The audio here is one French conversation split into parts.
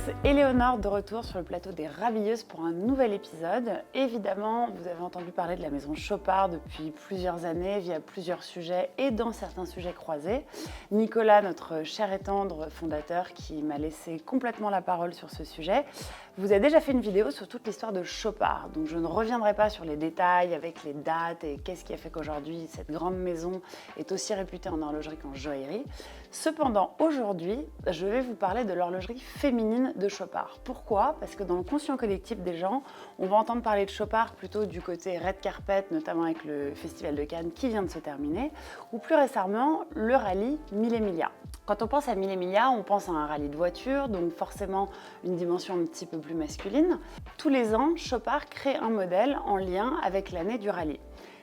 c'est Éléonore de retour sur le plateau des Rabilleuses pour un nouvel épisode. Évidemment, vous avez entendu parler de la maison Chopard depuis plusieurs années via plusieurs sujets et dans certains sujets croisés. Nicolas, notre cher et tendre fondateur qui m'a laissé complètement la parole sur ce sujet, vous a déjà fait une vidéo sur toute l'histoire de Chopard. Donc je ne reviendrai pas sur les détails avec les dates et qu'est-ce qui a fait qu'aujourd'hui cette grande maison est aussi réputée en horlogerie qu'en joaillerie. Cependant, aujourd'hui, je vais vous parler de l'horlogerie féminine de Chopard. Pourquoi ? Parce que dans le conscient collectif des gens, on va entendre parler de Chopard plutôt du côté red carpet, notamment avec le Festival de Cannes qui vient de se terminer, ou plus récemment, le rallye 1000 Emilia. Quand on pense à 1000 Emilia, on pense à un rallye de voitures, donc forcément une dimension un petit peu plus masculine. Tous les ans, Chopard crée un modèle en lien avec l'année du rallye.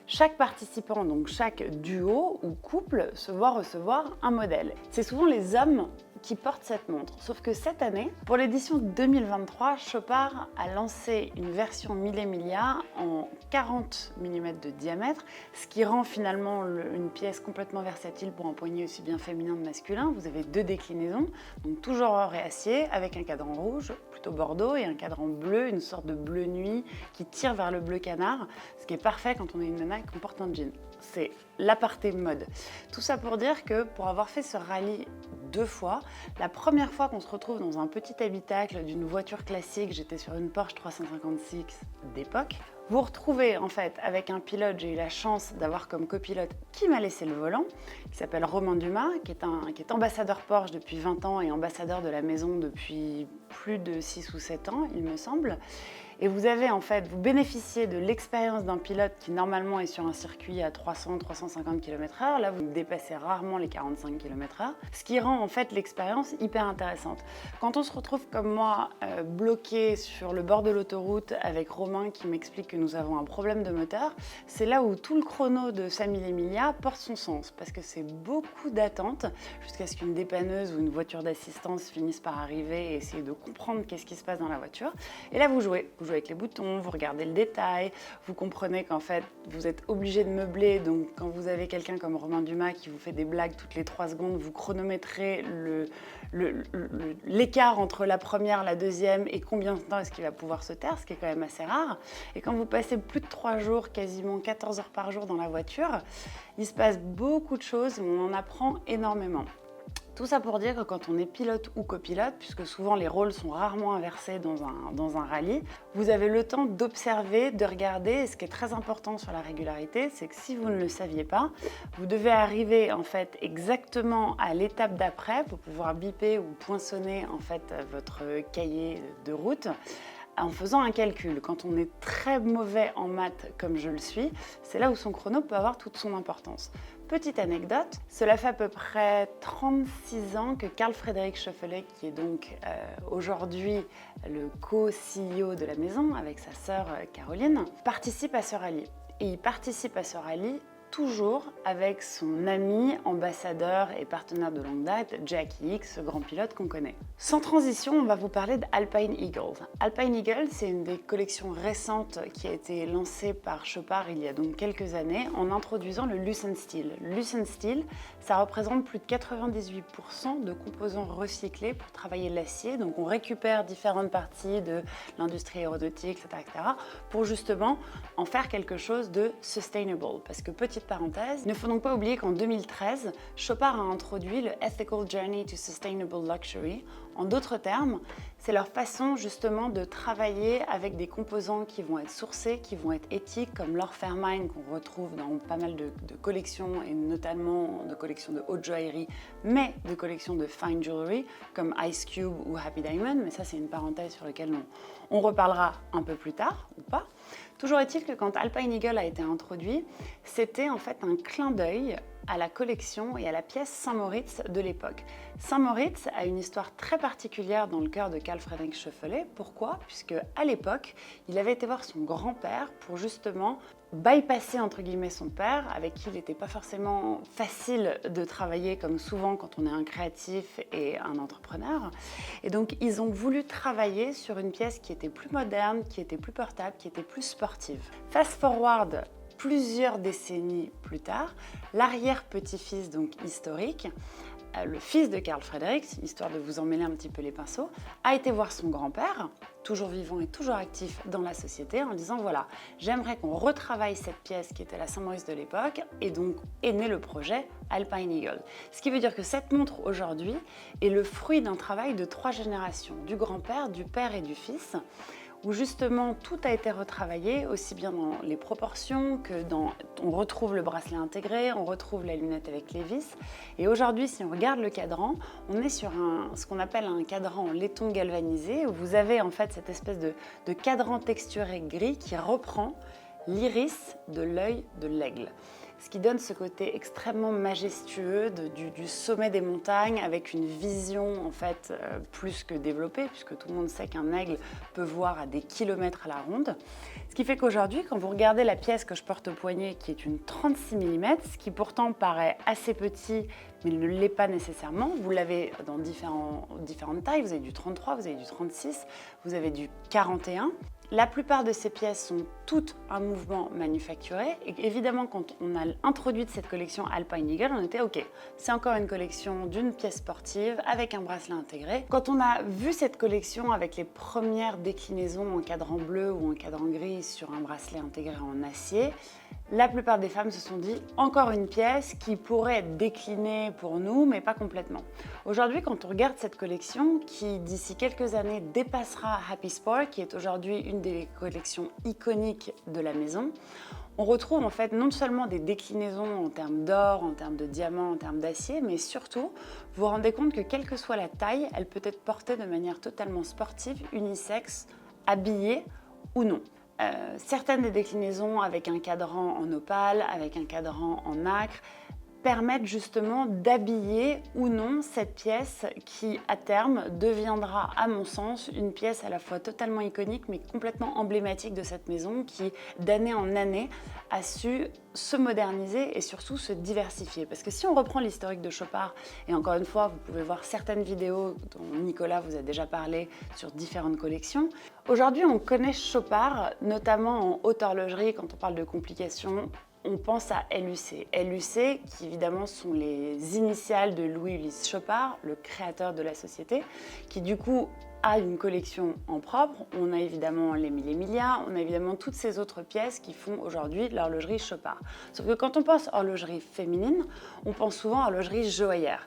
Chaque participant, donc chaque duo ou couple, se voit recevoir un modèle. C'est souvent les hommes qui portent cette montre. Sauf que cette année, pour l'édition 2023, Chopard a lancé une version 1000 Emilia en 40 mm de diamètre, ce qui rend finalement une pièce complètement versatile pour un poignet aussi bien féminin que masculin. Vous avez deux déclinaisons, donc toujours or et acier, avec un cadran rouge, plutôt bordeaux, et un cadran bleu, une sorte de bleu nuit qui tire vers le bleu canard, ce qui est parfait quand on est une nana et qu'on porte un jean. C'est l'aparté mode. Tout ça pour dire que pour avoir fait ce rallye 2 fois, la première fois qu'on se retrouve dans un petit habitacle d'une voiture classique, j'étais sur une Porsche 356 d'époque, vous retrouvez en fait avec un pilote, j'ai eu la chance d'avoir comme copilote qui m'a laissé le volant, qui s'appelle Romain Dumas, qui est ambassadeur Porsche depuis 20 ans et ambassadeur de la maison depuis plus de 6 ou 7 ans, il me semble. Et vous bénéficiez de l'expérience d'un pilote qui normalement est sur un circuit à 300-350 km/h. Là, vous dépassez rarement les 45 km/h, ce qui rend en fait l'expérience hyper intéressante. Quand on se retrouve comme moi, bloqué sur le bord de l'autoroute avec Romain qui m'explique que nous avons un problème de moteur, c'est là où tout le chrono de 5000 Emilia porte son sens, parce que c'est beaucoup d'attente jusqu'à ce qu'une dépanneuse ou une voiture d'assistance finisse par arriver et essayer de comprendre qu'est-ce qui se passe dans la voiture. Et là, vous jouez avec les boutons, vous regardez le détail, vous comprenez qu'en fait, vous êtes obligé de meubler. Donc, quand vous avez quelqu'un comme Romain Dumas qui vous fait des blagues toutes les 3 secondes, vous chronométrez l'écart entre la première, la deuxième et combien de temps est-ce qu'il va pouvoir se taire, ce qui est quand même assez rare. Et quand vous passez plus de 3 jours, quasiment 14 heures par jour dans la voiture, il se passe beaucoup de choses, on en apprend énormément. Tout ça pour dire que quand on est pilote ou copilote, puisque souvent les rôles sont rarement inversés dans un rallye, vous avez le temps d'observer, de regarder. Et ce qui est très important sur la régularité, c'est que si vous ne le saviez pas, vous devez arriver en fait exactement à l'étape d'après pour pouvoir biper ou poinçonner en fait votre cahier de route en faisant un calcul. Quand on est très mauvais en maths comme je le suis, c'est là où son chrono peut avoir toute son importance. Petite anecdote, cela fait à peu près 36 ans que Carl Frédéric Schauffele, qui est donc aujourd'hui le co-CEO de la maison avec sa sœur Caroline, participe à ce rallye. Et il participe à ce rallye toujours avec son ami, ambassadeur et partenaire de longue date, Jackie Ickx, ce grand pilote qu'on connaît. Sans transition, on va vous parler d'Alpine Eagle. Alpine Eagle, c'est une des collections récentes qui a été lancée par Chopard il y a donc quelques années en introduisant le Lucent Steel. Le Lucent Steel, ça représente plus de 98% de composants recyclés pour travailler l'acier. Donc on récupère différentes parties de l'industrie aéronautique, etc., pour justement en faire quelque chose de sustainable. Parce que petite parenthèse, il ne faut donc pas oublier qu'en 2013, Chopard a introduit le Ethical Journey to Sustainable Luxury. En d'autres termes, c'est leur façon justement de travailler avec des composants qui vont être sourcés, qui vont être éthiques, comme l'or Fairmine qu'on retrouve dans pas mal de collections, et notamment de collections de haute joaillerie, mais de collections de fine jewelry, comme Ice Cube ou Happy Diamond, mais ça c'est une parenthèse sur laquelle on reparlera un peu plus tard, ou pas. Toujours est-il que quand Alpine Eagle a été introduit, c'était en fait un clin d'œil à la collection et à la pièce Saint-Moritz de l'époque. Saint-Moritz a une histoire très particulière dans le cœur de Carl Friedrich Schauffele. Pourquoi ? Puisque à l'époque, il avait été voir son grand-père pour justement bypasser entre guillemets son père, avec qui il n'était pas forcément facile de travailler comme souvent quand on est un créatif et un entrepreneur. Et donc ils ont voulu travailler sur une pièce qui était plus moderne, qui était plus portable, qui était plus sportive. Fast forward plusieurs décennies plus tard, l'arrière-petit-fils donc historique le fils de Carl Frederick, histoire de vous emmêler un petit peu les pinceaux, a été voir son grand-père, toujours vivant et toujours actif dans la société, en disant voilà, j'aimerais qu'on retravaille cette pièce qui était la Saint-Maurice de l'époque, et donc est né le projet Alpine Eagle. Ce qui veut dire que cette montre aujourd'hui est le fruit d'un travail de 3 générations, du grand-père, du père et du fils, où justement tout a été retravaillé, aussi bien dans les proportions que dans... On retrouve le bracelet intégré, on retrouve la lunette avec les vis. Et aujourd'hui, si on regarde le cadran, on est sur ce qu'on appelle un cadran en laiton galvanisé, où vous avez en fait cette espèce de cadran texturé gris qui reprend l'iris de l'œil de l'aigle. Ce qui donne ce côté extrêmement majestueux du sommet des montagnes avec une vision en fait plus que développée, puisque tout le monde sait qu'un aigle peut voir à des kilomètres à la ronde. Ce qui fait qu'aujourd'hui, quand vous regardez la pièce que je porte au poignet, qui est une 36 mm, ce qui pourtant paraît assez petit, mais ne l'est pas nécessairement, vous l'avez dans différentes tailles, vous avez du 33, vous avez du 36, vous avez du 41. La plupart de ces pièces sont toutes un mouvement manufacturé et évidemment quand on a introduit cette collection Alpine Eagle, on était ok, c'est encore une collection d'une pièce sportive avec un bracelet intégré. Quand on a vu cette collection avec les premières déclinaisons en cadran bleu ou en cadran gris sur un bracelet intégré en acier, la plupart des femmes se sont dit encore une pièce qui pourrait être déclinée pour nous, mais pas complètement. Aujourd'hui, quand on regarde cette collection qui d'ici quelques années dépassera Happy Sport, qui est aujourd'hui une des collections iconiques de la maison, on retrouve en fait non seulement des déclinaisons en termes d'or, en termes de diamants, en termes d'acier, mais surtout, vous vous rendez compte que quelle que soit la taille, elle peut être portée de manière totalement sportive, unisexe, habillée ou non. Certaines des déclinaisons avec un cadran en opale, avec un cadran en nacre, permettent justement d'habiller ou non cette pièce qui, à terme, deviendra, à mon sens, une pièce à la fois totalement iconique mais complètement emblématique de cette maison qui, d'année en année, a su se moderniser et surtout se diversifier. Parce que si on reprend l'historique de Chopard, et encore une fois, vous pouvez voir certaines vidéos dont Nicolas vous a déjà parlé sur différentes collections, aujourd'hui on connaît Chopard, notamment en haute horlogerie, quand on parle de complications, on pense à LUC. LUC, qui évidemment sont les initiales de Louis-Ulysse Chopard, le créateur de la société, qui du coup a une collection en propre. On a évidemment les Mille et Milliards, on a évidemment toutes ces autres pièces qui font aujourd'hui l'horlogerie Chopard. Sauf que quand on pense horlogerie féminine, on pense souvent horlogerie joaillère.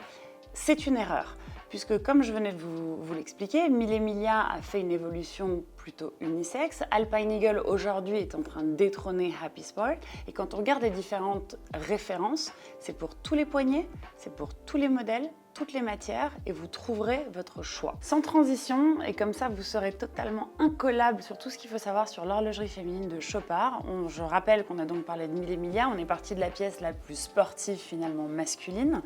C'est une erreur. Puisque comme je venais de vous l'expliquer, Mille et Milliards a fait une évolution plutôt unisexe. Alpine Eagle aujourd'hui est en train de détrôner Happy Sport. Et quand on regarde les différentes références, c'est pour tous les poignets, c'est pour tous les modèles, toutes les matières et vous trouverez votre choix. Sans transition, et comme ça vous serez totalement incollable sur tout ce qu'il faut savoir sur l'horlogerie féminine de Chopard. Je rappelle qu'on a donc parlé de Mille et Milliards, on est parti de la pièce la plus sportive finalement masculine.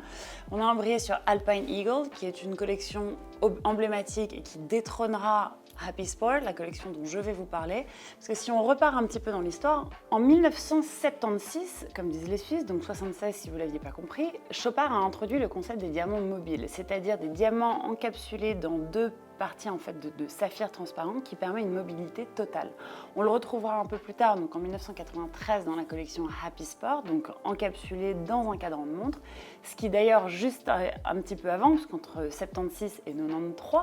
On a embrayé sur Alpine Eagle qui est une collection emblématique et qui détrônera Happy Sport, la collection dont je vais vous parler. Parce que si on repart un petit peu dans l'histoire, en 1976, comme disent les Suisses, donc 76 si vous ne l'aviez pas compris, Chopard a introduit le concept des diamants mobiles, c'est-à-dire des diamants encapsulés dans 2 partie en fait de saphir transparent qui permet une mobilité totale. On le retrouvera un peu plus tard, donc en 1993 dans la collection Happy Sport, donc encapsulé dans un cadran de montre, ce qui d'ailleurs juste un petit peu avant, parce qu'entre 76 et 93,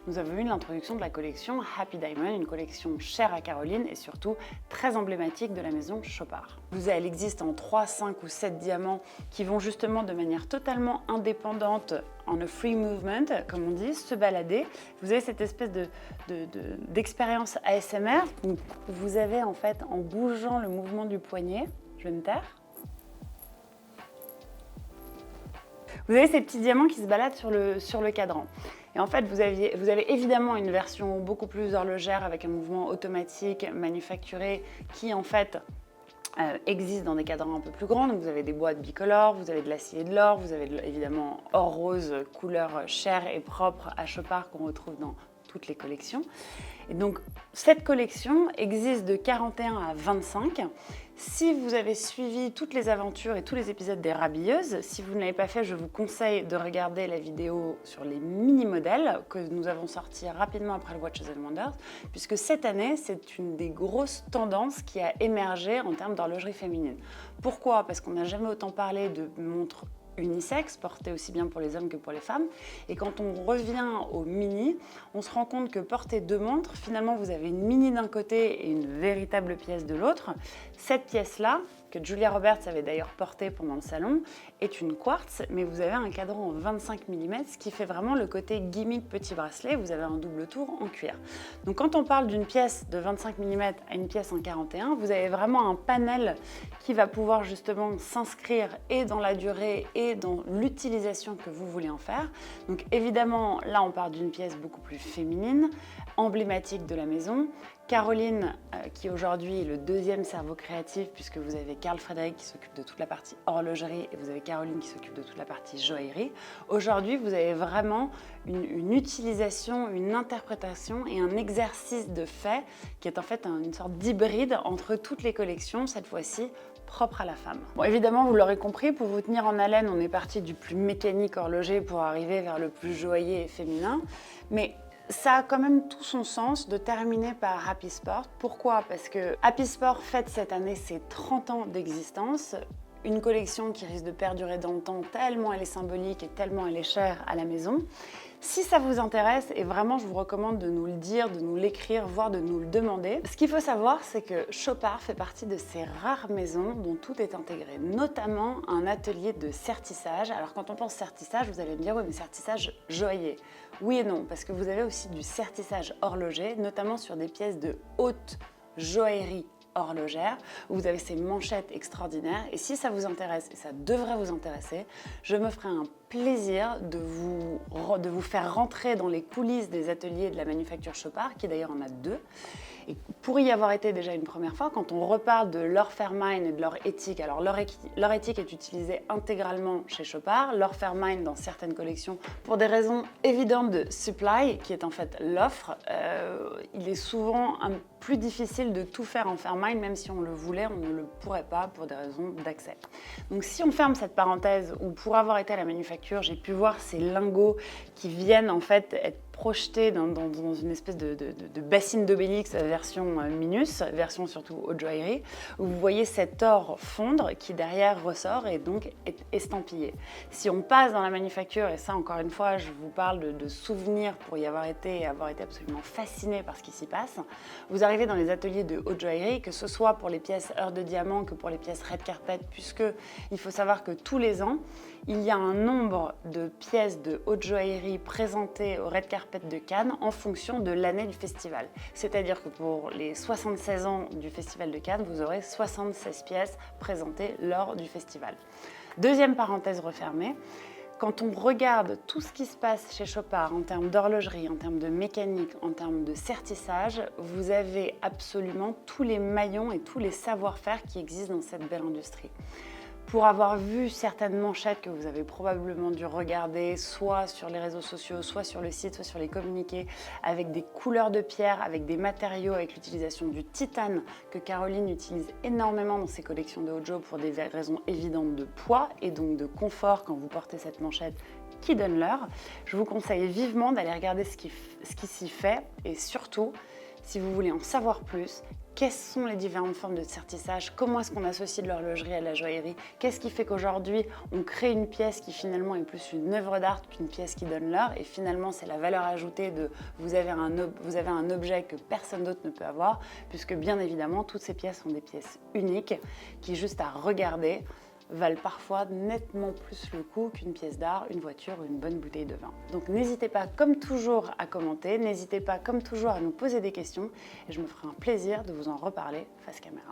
nous avons eu l'introduction de la collection Happy Diamond, une collection chère à Caroline et surtout très emblématique de la maison Chopard. Elle existe en 3, 5 ou 7 diamants qui vont justement de manière totalement indépendante en a free movement, comme on dit, se balader. Vous avez cette espèce d'expérience ASMR où vous avez en fait, en bougeant le mouvement du poignet, je vais me taire, vous avez ces petits diamants qui se baladent sur le cadran. Et en fait, vous avez évidemment une version beaucoup plus horlogère avec un mouvement automatique manufacturé qui en fait existe dans des cadrans un peu plus grands. Donc vous avez des boîtes bicolores, vous avez de l'acier et de l'or, vous avez évidemment or rose, couleur chère et propre à Chopard qu'on retrouve dans toutes les collections. Et donc cette collection existe de 41 à 25. Si vous avez suivi toutes les aventures et tous les épisodes des Rabilleuses, si vous ne l'avez pas fait, je vous conseille de regarder la vidéo sur les mini-modèles que nous avons sortis rapidement après le Watches and Wonders, puisque cette année, c'est une des grosses tendances qui a émergé en termes d'horlogerie féminine. Pourquoi ? Parce qu'on n'a jamais autant parlé de montres unisexe, porté aussi bien pour les hommes que pour les femmes. Et quand on revient au mini, on se rend compte que porter 2 montres, finalement vous avez une mini d'un côté et une véritable pièce de l'autre. Cette pièce-là, que Julia Roberts avait d'ailleurs portée pendant le salon, est une quartz, mais vous avez un cadran en 25 mm, ce qui fait vraiment le côté gimmick petit bracelet. Vous avez un double tour en cuir. Donc quand on parle d'une pièce de 25 mm à une pièce en 41, vous avez vraiment un panel qui va pouvoir justement s'inscrire et dans la durée et dans l'utilisation que vous voulez en faire. Donc évidemment, là on part d'une pièce beaucoup plus féminine, emblématique de la maison. Caroline, qui aujourd'hui est le 2e cerveau créatif, puisque vous avez Carl Frederick qui s'occupe de toute la partie horlogerie et vous avez Caroline qui s'occupe de toute la partie joaillerie. Aujourd'hui, vous avez vraiment une utilisation, une interprétation et un exercice de fait qui est en fait une sorte d'hybride entre toutes les collections, cette fois-ci propre à la femme. Bon, évidemment, vous l'aurez compris, pour vous tenir en haleine, on est parti du plus mécanique horloger pour arriver vers le plus joaillier et féminin. Mais ça a quand même tout son sens de terminer par Happy Sport. Pourquoi? Parce que Happy Sport fête cette année ses 30 ans d'existence. Une collection qui risque de perdurer dans le temps tellement elle est symbolique et tellement elle est chère à la maison. Si ça vous intéresse, et vraiment je vous recommande de nous le dire, de nous l'écrire, voire de nous le demander. Ce qu'il faut savoir, c'est que Chopard fait partie de ces rares maisons dont tout est intégré, notamment un atelier de sertissage. Alors quand on pense sertissage, vous allez me dire, oui mais sertissage joaillier. Oui et non, parce que vous avez aussi du sertissage horloger, notamment sur des pièces de haute joaillerie horlogère, où vous avez ces manchettes extraordinaires. Et si ça vous intéresse, et ça devrait vous intéresser, je me ferai un plaisir de vous faire rentrer dans les coulisses des ateliers de la manufacture Chopard, qui d'ailleurs en a 2. Et pour y avoir été déjà une première fois, quand on reparle de leur Fairmine et de leur éthique, alors leur éthique est utilisée intégralement chez Chopard, leur Fairmine dans certaines collections, pour des raisons évidentes de supply, qui est en fait l'offre, il est souvent plus difficile de tout faire en Fairmine, même si on le voulait, on ne le pourrait pas pour des raisons d'accès. Donc si on ferme cette parenthèse, où pour avoir été à la manufacture, j'ai pu voir ces lingots qui viennent en fait être projeté dans une espèce de bassine d'Obélix version Minus, version surtout haute joaillerie, où vous voyez cet or fondre qui derrière ressort et donc est estampillé. Si on passe dans la manufacture, et ça encore une fois je vous parle de souvenirs pour y avoir été et avoir été absolument fasciné par ce qui s'y passe, vous arrivez dans les ateliers de haute joaillerie, que ce soit pour les pièces heure de diamant que pour les pièces red carpet, puisque il faut savoir que tous les ans, il y a un nombre de pièces de haute joaillerie présentées au Red Carpet de Cannes en fonction de l'année du festival. C'est-à-dire que pour les 76 ans du Festival de Cannes, vous aurez 76 pièces présentées lors du festival. Deuxième parenthèse refermée, quand on regarde tout ce qui se passe chez Chopard en termes d'horlogerie, en termes de mécanique, en termes de sertissage, vous avez absolument tous les maillons et tous les savoir-faire qui existent dans cette belle industrie. Pour avoir vu certaines manchettes que vous avez probablement dû regarder, soit sur les réseaux sociaux, soit sur le site, soit sur les communiqués, avec des couleurs de pierre, avec des matériaux, avec l'utilisation du titane que Caroline utilise énormément dans ses collections de Hojo pour des raisons évidentes de poids et donc de confort quand vous portez cette manchette qui donne l'heure, je vous conseille vivement d'aller regarder ce qui s'y fait et surtout, si vous voulez en savoir plus, quelles sont les différentes formes de sertissage, comment est-ce qu'on associe de l'horlogerie à la joaillerie, qu'est-ce qui fait qu'aujourd'hui on crée une pièce qui finalement est plus une œuvre d'art qu'une pièce qui donne l'heure et finalement c'est la valeur ajoutée de vous avez un objet que personne d'autre ne peut avoir puisque bien évidemment toutes ces pièces sont des pièces uniques qui juste à regarder valent parfois nettement plus le coup qu'une pièce d'art, une voiture ou une bonne bouteille de vin. Donc n'hésitez pas comme toujours à commenter, n'hésitez pas comme toujours à nous poser des questions et je me ferai un plaisir de vous en reparler face caméra.